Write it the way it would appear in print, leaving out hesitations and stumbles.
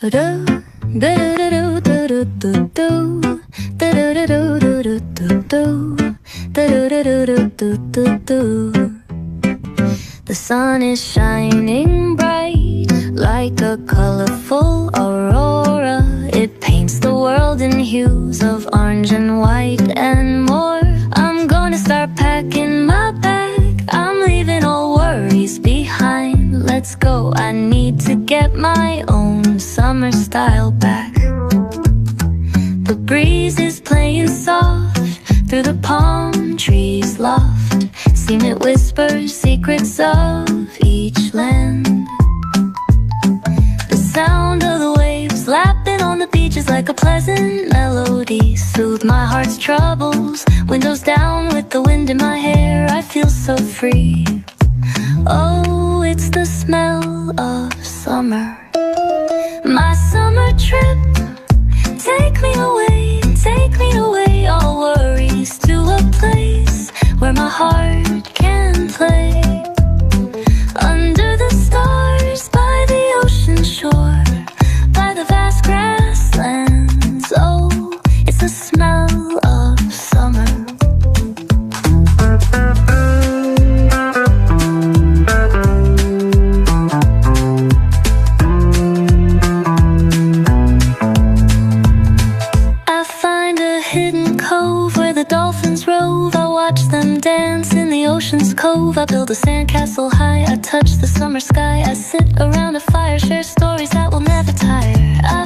The sun is shining bright like a colorful aurora. It paints the world in hues of orange and white and more. I'm gonna start packing my bag. I'm leaving all worries behind. Let's go, I need to get my own summer style back. The breeze is playing soft through the palm trees loft. Seen it whisper secrets of each land. The sound of the waves lapping on the beach is like a pleasant melody. Soothe my heart's troubles. Windows down with the wind in my hair, I feel so free. Oh, it's the smell of summer. My summer trip, take me away, all worries, to a place where my heart can play. Under the stars, by the ocean shore, by the vast grasslands. Oh, it's the smell of summer. I find a hidden cove where the dolphins rove. I watch them dance in the ocean's cove. I build a sandcastle high, I touch the summer sky. I sit around a fire, share stories that will never tire. I